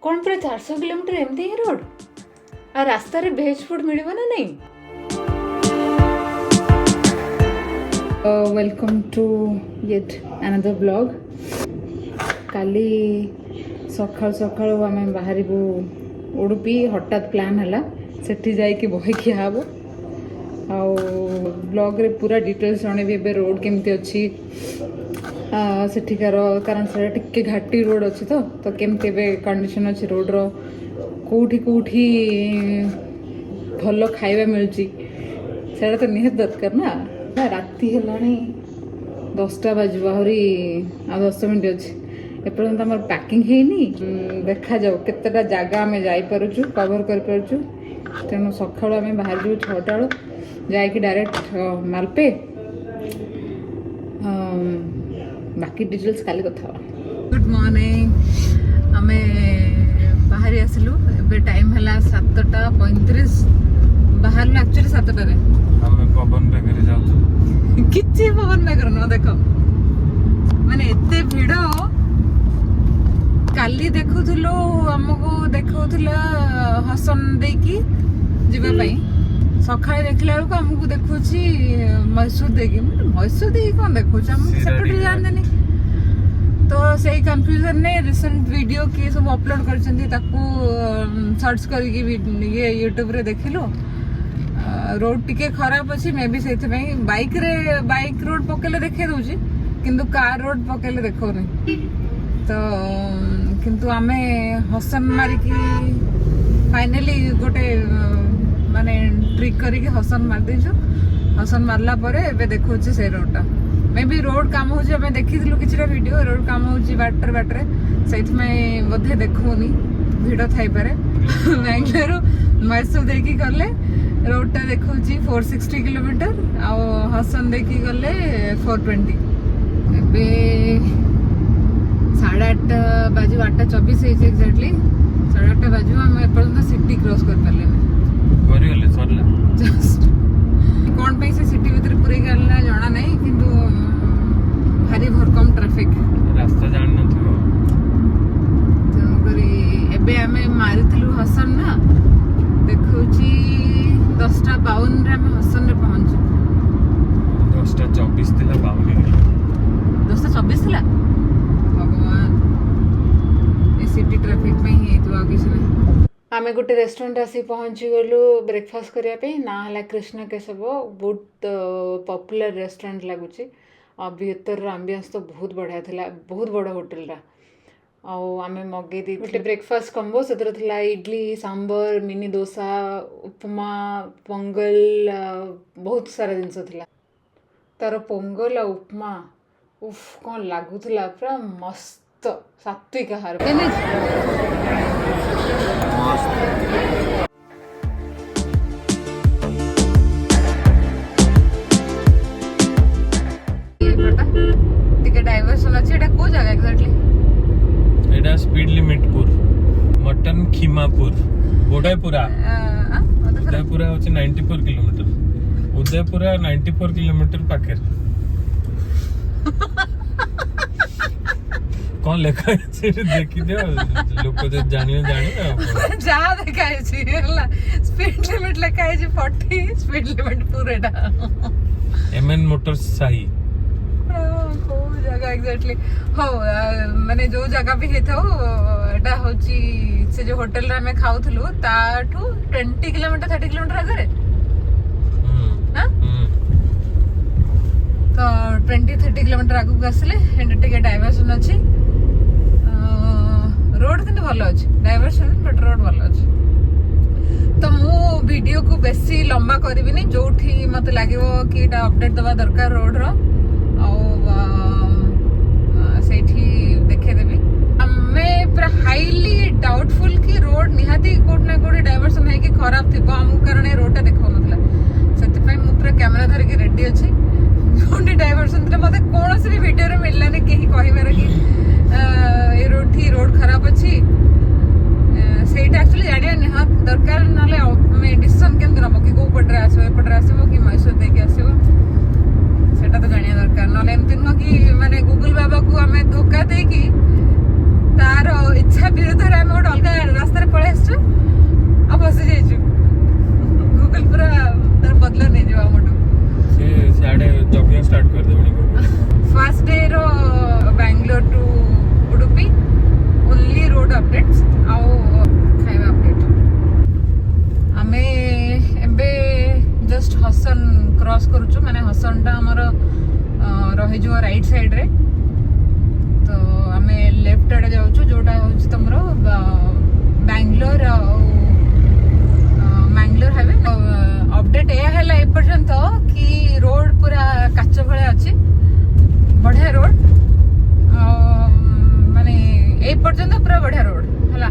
कौन पूरा 400 किलोमीटर एमती ही रोड आ रास्ता रे भेज फूड मिलबो ना नहीं। Welcome to yet another blog. काली सकाळ सकाळ आम बाहर उडुपी हठात प्लान है सेठी जाइए बही खिया हम ब्लॉग रे पूरा डिटेल्स जणेबी एबे रोड केमती अच्छी सेठिकार कारण से टिके घाटी रोड अच्छी तो केमती एबे कंडीशन अच्छी रोड रो कोठी कोठी भल खाइबा मिलची सेटा तो निहात दरकार ना। राति हेलाणी 10टा बाजू आहरी आ 10 मिनट अच्छी एपर्यंत आम पैकिंग हैनी। देखा जाऊ केतेटा जगह आम जापरु कवर कर तेणु सकाळु आम बाहर जाऊ 6टा बेलू जाकि डायरेक्ट मालपे बाकी डिटेल्स काली कथा। गुड मॉर्निंग आम बाहरी आसलु एबे टाइम है 7:35 बाहर एक्चुअली 7टारे आम पवन बेकरी जाऊ किछि पवन बेकर न देख माने एते भिड़ काली देखुथुलो हमको देखौथुला हसन देकी जीवा पई सकाळे देखला बेलू हमको देखुची मैसूर देकी मैसूर देकी कौन देखुछ हम सेपटे जान देनी तो सही कंफ्यूजन ने रिसेंट वीडियो के सब अपलोड करछंती ताकू सर्च करके ये यूट्यूब रे देखिलो रोड टिके खराब अच्छी मे भी से बाइक रोड पकेले देखे दूची किंतु कार रोड पकेले देखो नहीं तो किंतु आमे हसन मारिकी फाइनली गोटे माने ट्रिक करके हसन मार देछु। हसन मारला परे एबे देखौछि से रोडटा मे भी रोड काम होछि हमें देखिथिलु किछटा वीडियो रोड काम होछि बाटरे सेठ में बोधे देखौनी भिड़ थाई पारे बेंगलुरु मैसूर देखी गले रोडटा देखौछि 460 किलोमीटर आ हसन देखी गले 420 एबे 8:30 बाजू 8:24 एक्जाक्टली 8:30 बाजू हम एपर्यंत सिटी क्रॉस कर पाले करियले सरला जस्ट कोन पे से सिटी भीतर पूरे गला जाना नहीं किंतु भारी भरकम ट्रैफिक रास्ता जान नथिबो तो करी एबे हमें मारिथिलु हसन ना देखौची 10:52 रे हम हसन रे पहुंच 10:24 थिला 10:24 थिला भगवान ए सिटी ट्रैफिक में ही तो आगे से आम गोटे रेस्टोरेंट आसी पहुँची गलु ब्रेकफास्ट करने ना है कृष्ण केशव बहुत पॉपुलर रेस्टोरेंट लगुच भीतर आम्बियंस तो बहुत बढ़िया थिला बहुत बड़ होटेल आम मगे दी गोटे ब्रेकफास्ट कम्बो से इडली सांबर मिनी डोसा उपमा पोंगल बहुत सारा जिनस थिला तार पोंगल आ उपमा उफ कौन लगुला पूरा मस्त सात्विक आहार डाइवर्सन अच्छे एटा को जगह एक्जेक्टली एटा स्पीड लिमिट पुर मटन खीमापुर उदयपुरा उदयपुरा होची 94 किलोमीटर उदयपुरा 94 किलोमीटर पाखे कौन लेखा देखी दियो लोक जे जानियो जानि जा देखा छी हला स्पीड लिमिट लेखा है 40 स्पीड लिमिट पूरेटा एमएन मोटर्स साही को जगह एक्जेक्टली हो माने जो जगह भी हेथो एटा होची से जो होटल रे हमें खाउथलु ताठू 20 किलोमीटर 30 किलोमीटर आगे हां तो 20-30 किलोमीटर आगु आसले एंड टिके डाइवर्सन अछि रोड किंतु भल अच्छे डाइवर्सन बट रोड भल अच्छे तो मु वीडियो को बेसी लंबा करी जो मत लगे कि अपडेट दवा दरकार रोड रो देखेदेवी हमें पूरा हाईली डाउटफुल कि रोड निहाती कोट ना कोट डाइवर्सन है कि खराब थी कारण रोडटा देखा से पूरा कैमेरा धरिकी रेडी अच्छी जो डाइवर्सन मत कौन भी वीडियो मिललानी कहीं कहबार कि ये रोड खराब अच्छी से एक्चुअली जानिया निहात दरकार ना डिसीजन केमती नब कि कौ पटे एपटे आसो कि मैसूर देके आसो सेटा तो जानिया दरकार ना एमती नुह कि माने गूगल बाबा को आम धोखा देकी तार इच्छा विरोध में गोटे अलग फूड अपडेट्स आउ खाଇବା अपडेट आमे एबे जस्ट हसन क्रॉस करूछु माने हसन टा हमर रही जो राइट साइड रे तो आमे लेफ्ट आड़े जाउछु जोटा होछि तमरो बैंगलोर मैंगलोर हाईवे अपडेट ए हैला ए पर्यंत कि रोड पूरा काच भले अच्छी बढ़िया रोड माने ए पर्यंत पूरा बढ़िया रोड हैला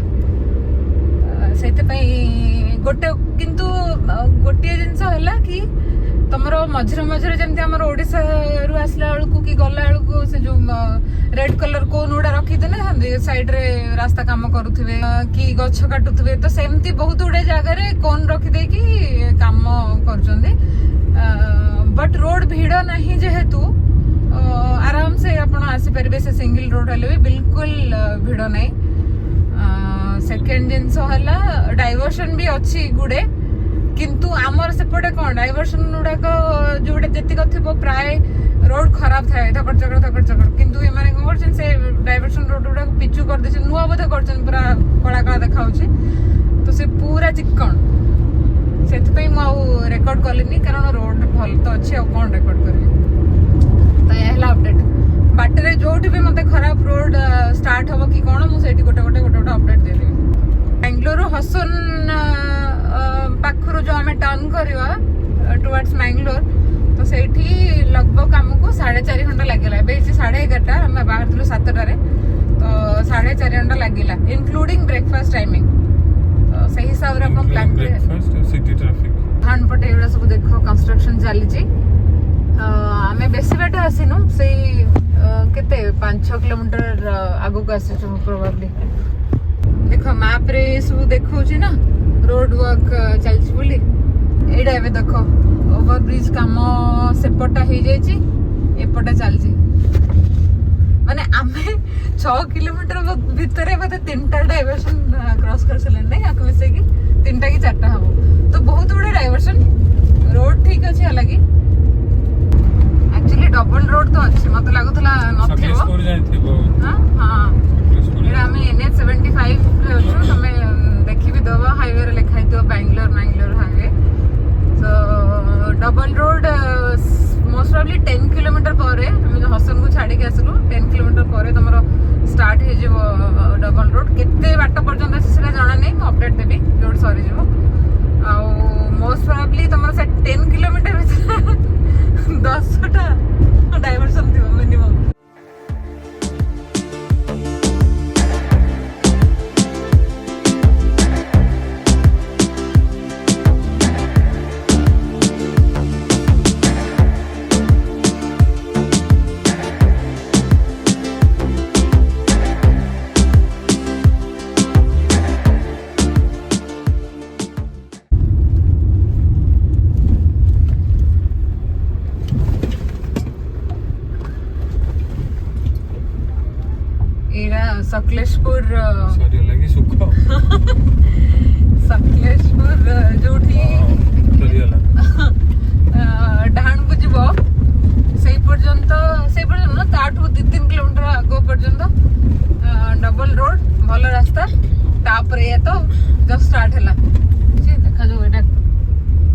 गोटे किंतु गोटे जिनस है कि तुमर मझे मझे जमी आम ओडिशा रु आसला बेलू कि गला बेलू से जो रेड कलर कोन गुड़ा रखीदे ना साइड रे रास्ता काम करुवे कि गछ काटुवे तो सेमती बहुत गुड़े जगह कोन रखीदे कि काम कर बट रोड भिड़ नहीं जेहेतु आराम से आपण आसीपारे से सिंगल रोड हेले भी बिल्कुल भिड़ नहीं सेकेंड जिनस है डाइवर्सन भी अच्छी गुड़े किंतु आमर सेपटे कौन डाइवर्सन गुड़ाक जो जी थी प्राय रोड खराब थाए धकड़ चकड़ किंतु ये कौन से डाइवर्सन रोड गुड़ा पिचु कर दे नुआ बोधे कर पूरा कला कला देखा तो से पूरा चिक्कण से रेकर्ड कलिनी कारण रोड भल तो अच्छे कौन रेकर्ड करी तो यह अपडेट बाटे जो भी मत खराब रोड स्टार्ट हम कि कौन मुझे गोटे गोटे गोटे गोटे अपडेट देवी बेंगलोर हसन पाखर जो आम टर्न करवा टुवर्ड्स मैंगलोर तो सेठी लगभग आमको 4.5 घंटा लगे 11:30 आम बाहर 7टारे तो 4.5 घंटा लगे इनक्लूडिंग ब्रेकफास्ट टाइमिंग तो सही हिसाब से आप प्लान धान पटे एगुड़ा सब देख कंस्ट्रक्शन चली आम बेसी बाट आसीनु से केते 5-6 किलोमीटर आगो को आसी प्रोबेबली देख मैप रे सब देखौ छी ना रोड वर्क चलछि बोली एडा एबे देखो ओवर ब्रिज काम सेपटा हो जाइछि एपटा चलछि माने आमे 6 किलोमीटर भितरे बोधे 3टा डाइवर्सन क्रॉस कर सले नहीं आक मिसे की 3टा की 4टा हबो तो बहुत बड़ा डाइवर्सन रोड ठीक अछि हालांकि एक्चुअली डबल रोड तो अच्छे मत लागुला नथिबो हां हां एडा हमें NH 75 रे अछु तमे देखि भी दबा हाईवे रे लिखाइ तो बैंगलोर हाईवे तो double road most probably 10 kilometre पर हम हसन को छाड़ी के आसलु 10 किलोमीटर पर तमरो स्टार्ट हे जेबो डबल रोड केते बाट पर्यंत सेटा जाना नहीं म अपडेट देबी रोड सरी जेबो आ मोस्ट प्रोबब्ली तमरो से 10 किलोमीटर 10टा डाइवर्सन थियो मिनिमम सकलेशपुर सकलेशपुर जो डाण को जीव से पर्यंत ताठू 2-3 किलोमीटर आगो पर्यंत डबल रोड भल रास्ता तापर ये तो जस्ट स्टार्ट है देखा जो एटा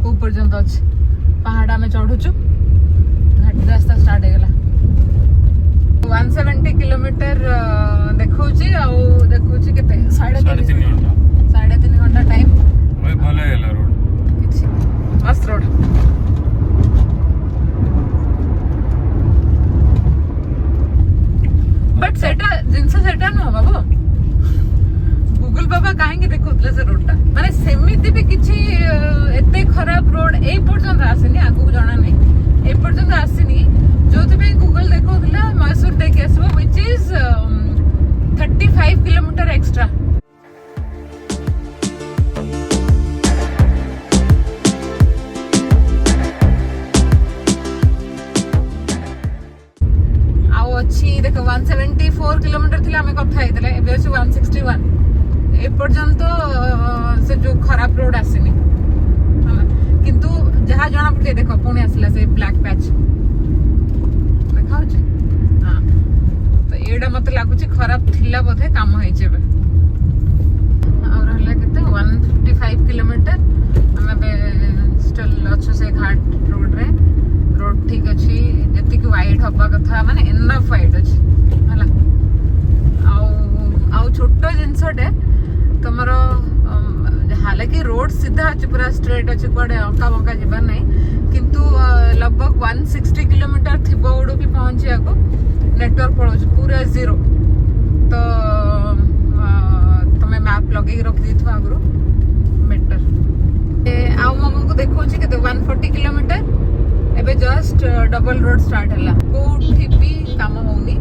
को पर्यंत अच्छे पहाड़ में चढ़ुचु घाटी रास्ता स्टार्ट हो गला 170 किलोमीटर देखौची आउ देखौची केते 3.5 घंटा टाइम ओए भले गेला रोड किछि मस्त रोड बट सेटा जिनसे सेटा न बाबू गूगल बाबा काहेंगे देखौतले से रोडटा माने सेमिति भी किछि एते खराब रोड ए पर्यंत आसेनी आगु जाना नहीं ए पर्यंत आसेनी जो भी गूगल देखौतला मैसूर देखे आसबो व्हिच इज 35 किलोमीटर एक्स्ट्रा आउ अच्छी देखो 174 किलोमीटर थिला हमें कथा हेतले एबे अछि 161 ए पर्यंत से जो खराब रोड आसेनी किंतु जहाँ जना पड़े देखो पुणे आसला से ब्लैक पैच देखा तो एटा मत लगुच खराब थिला बोधे काम होइछे पूरा स्ट्रेट अच्छे कड़े अंका बंका जीवार ना किंतु लगभग 160 किलोमीटर थी उडुपी पहुंचा को नेटवर्क पड़ो पूरा जीरो तो तुम्हें मैप लगे रखी थो आगु बेटर आमको देखा के 140 किलोमीटर एबे जस्ट डबल रोड स्टार्ट है कोठी भी काम होनी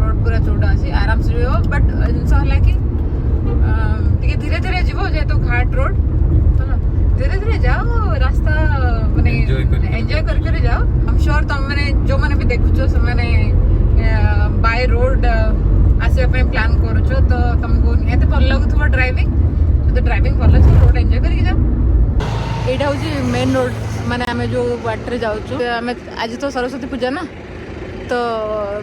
रोड पूरा चौड़ा अच्छे आराम से जीव बट जिनस है कि धीरे धीरे जीव जेहेतु घाट रोड धीरे धीरे जाओ रास्ता माने एंजॉय कर जाओ आई एम श्योर तुम मैंने जो मैंने भी देखुचो से मैंने बाय रोड आसे पे प्लान करूचो तो तुमको निहाते भल लगुथबो ड्राइविंग तो ड्राइविंग भल छ रोड एंजॉय करके जाओ एटा होची मेन रोड माने आमे जो वाटर जाउचो आमे आज तो सरस्वती पूजा ना तो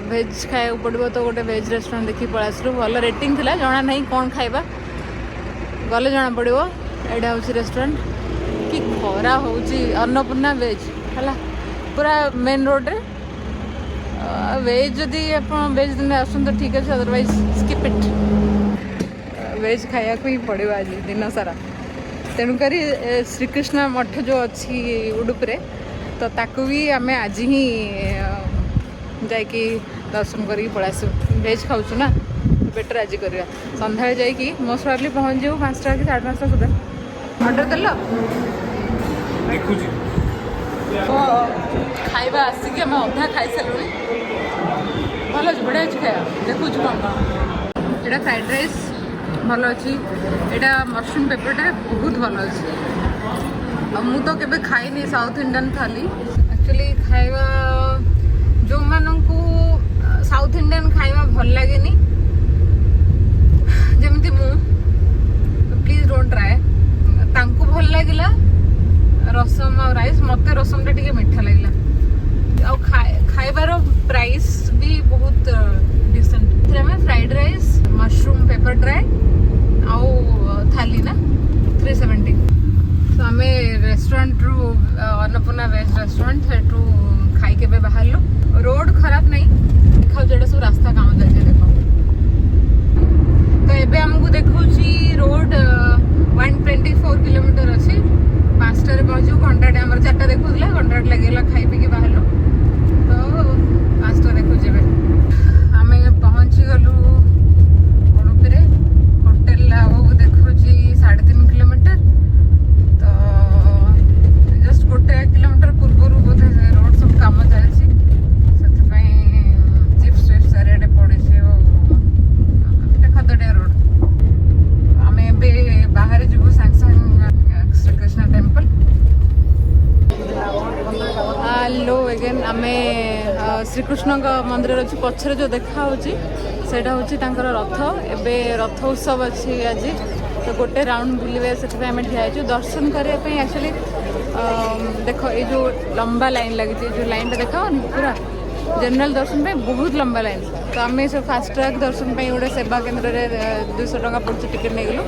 भेज खाया पड़ो तो गोटे भेज रेस्टोरेंट देखी पळासलु भल रेटिंग थिला जना नहीं कोन खाइबा गले जना पड़ो एटा होची रेस्टोरेंट कि खरा होची अन्नपूर्णा वेज है पूरा मेन रोड रे वेज जदि आप वेज दिन आसन तो ठीक अच्छे अदरवाइज स्किप इट वेज खाया को ही पड़ो आज दिन सारा तेणुक श्रीकृष्ण मठ जो अच्छी उडुपी तो ताकू भी आम आज ही जाकि दर्शन कर पलैसु वेज खाऊँ ना बेटर आज करवा सन्ध्या जाकि मोस्ट प्रॉब्ली पहुँच जाऊ 5टा कि 5:30 सुधा ऑर्डर देल तो खाइबा आसिक आम अधा खाई सारूँ भल अच्छे बढ़िया अच्छे खाया देखु कौन कौन यहाँ फ्राइड राइस भल अच्छी यहाँ मशरूम पेपरटा बहुत भल अच्छे मु तो केबे खाइनी साउथ इंडियन थाली एक्चुअली खाइबा जो मानू साउथ इंडियन खाइबा भल लगे जमी मु प्लीज डोंट ट्राए तांकु भल लगिला रसम और राइस मते रसम टे मीठा लगिला आ खाइबार प्राइस भी बहुत decent fried rice mushroom pepper dry आउ थाली ना 370 तो आम रेस्टोरेंट रु अन्नपूर्णा वेज रेस्टोरेंट से खाई के बाहर रोड खराब नहीं देखा जो सब रास्ता काम चलते देख तो एबे हमको देखुची रोड 124 किलोमीटर अच्छी 5टारे पहुँचू घंटाटे आम 4टा देखुला घंटाटे लगे खाई पी बाहर तो 5टा देखुचे आम पहुँची गलु उडुपी होटेल देखुची 3.5 किलोमीटर तो जस्ट 1 किलोमीटर पूर्व बोधे रोड सब कम चलती चिप्स चिप्स चारिटे पड़े खदड़िया रोड आम ए बाहर जीव सांगे सांगे श्रीकृष्ण टेम्पल हेलो अगेन आम श्रीकृष्ण मंदिर अच्छी पछरे जो देखा सेटा हूँ रथ एबे रथ उत्सव अच्छी आज तो गोटे राउंड बुलवे से आम ठिया दर्शन करने एक्चुअली देख ये जो लंबा लाइन लगी जो लाइन देखा पूरा जनरल दर्शन पे बहुत लंबा लाइन तो आम सब फास्ट ट्रैक दर्शन पे गोटे सेवा केन्द्र में 200 टका पड़े टिकेट नहीं गलु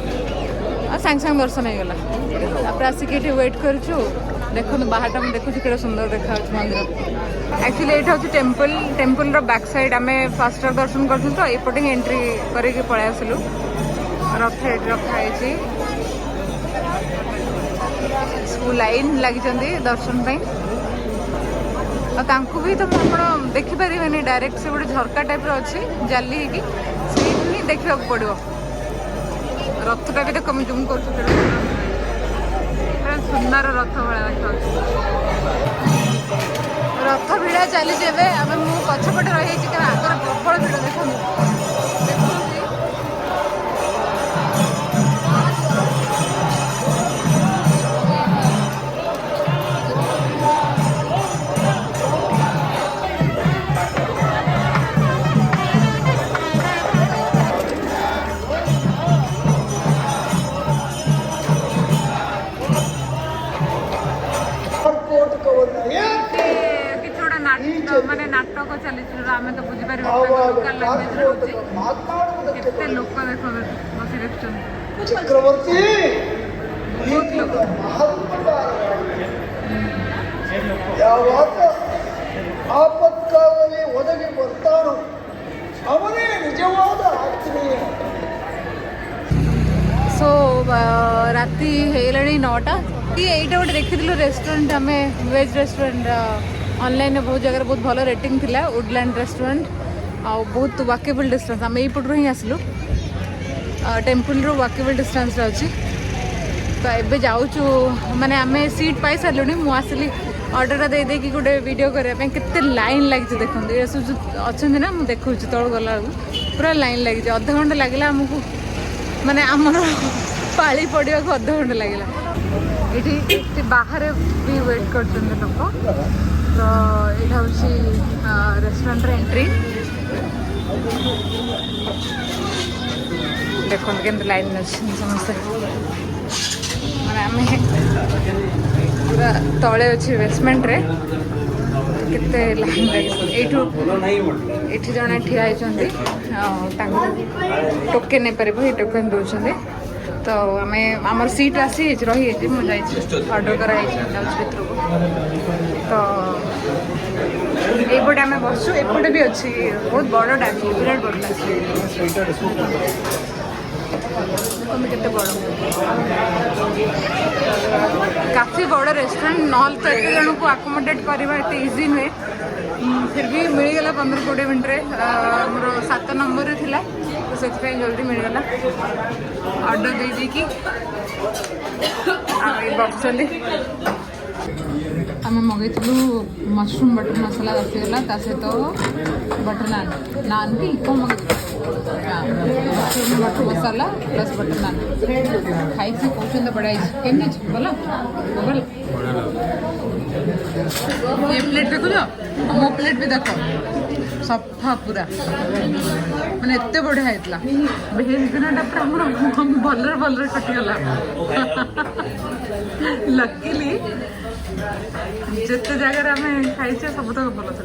सांगे सांगे दर्शन हो गला आसिक वेट करूँ देखो बाहर मुझे देखुची कि सुंदर देखा मंदिर एक्चुअली ये हूँ टेम्पल बैक साइड आम फास्ट ट्रैक दर्शन करूँ तो एपटे एंट्री करके पलि आसलु रथ ये रखाई लाइन लगी दर्शन तांकु भी तुम आप देखिपारे डायरेक्ट से गोटे झरका टाइप अच्छी जाली ही देखा पड़ो रथटा भी देख मुझे जूम कर सुंदर रथ भाया रथ भिड़ा चली आम मु पछपटे रही आगे प्रबल भिड़ देखो माने नाटक चली आम तो बुझीपार लोकल लैंग्वेज केते लोक देख बसी देखुं चक्रवर्ती बहुत लोक आपत्कालದಲ್ಲಿ ಒದಗಿ ಬರ್ತಾನೋ ಅವನೇ ನಿಜವಾದ ಆತ್ಮೀಯ सो राति ହେଇଗଲାଣି 9ଟା ଏଇଟା ଗୋଟେ ଦେଖିଥିଲୁ ରେଷ୍ଟୁରାଣ୍ଟ ଆମେ ଭେଜ୍ ରେଷ୍ଟୁରାଣ୍ଟ ଅନଲାଇନରେ ବହୁତ ଜାଗାରେ ବହୁତ ଭଲ ରେଟିଂ ଥିଲା ଉଡଲ୍ୟାଣ୍ଡ ରେଷ୍ଟୁରାଣ୍ଟ ଆଉ ବହୁତ ୱାକେବଲ୍ ଡିଷ୍ଟାନ୍ସ ଆମେ ଏଇପଟରୁ ହିଁ ଆସିଲୁ टेम्पल वाकेबल डिस्टेंस अच्छी तो एबे जाऊचु माने आमे सीट पाई सारे मुझे आसली ऑर्डर दे कि गोटे वीडियो करने केते लाइन लगी देखो ये सब अच्छा ना मुझे देखा तल गला पूरा लाइन लगी अध घंटे लगे आमको माने आमर पाली पड़ा को अध घंटे लगे ये बाहर भी वेट कर लोक तो यहाँ हूँ रेस्टोरेंट एंट्री देखो के लाइन अच्छे समस्ते मैंने आम पूरा तले अच्छे बेसमेंट रे केते लाइन लगे ये जड़े ठिया टोकेन नहीं पार ये टोकेन दौरान तो आम आम सीट आसी रही मुझे ऑर्डर कराई भर तो एपटे आम बसु एपटे भी अच्छी बहुत बड़ डांस विराट बड़ केते बड़ काफी बड़ रेस्टोरेंट नॉल तो एत जन को आकोमोडेट करवा एत इजी नुहे फिर भी मिलगला 15-20 मिनट मोर 7 नंबर रे थिला तो से जल्दी मिलगला ऑर्डर दे दी कि बसली आम मगेलु मशरूम बटर मसाला आसीगला सहित बटर नान नान भी कौन मशरूम बटर मसाला प्लस बटर नान खाई कौन बढ़ाई केमती भल भल ये प्लेट देखुच मो प्लेट भी देख सफा पूरा मैंने एत बढ़िया होता भेज दिनटा पूरा भलरे भलरे कटिगला लकीली जिते जगह आम खाई सब तक भल था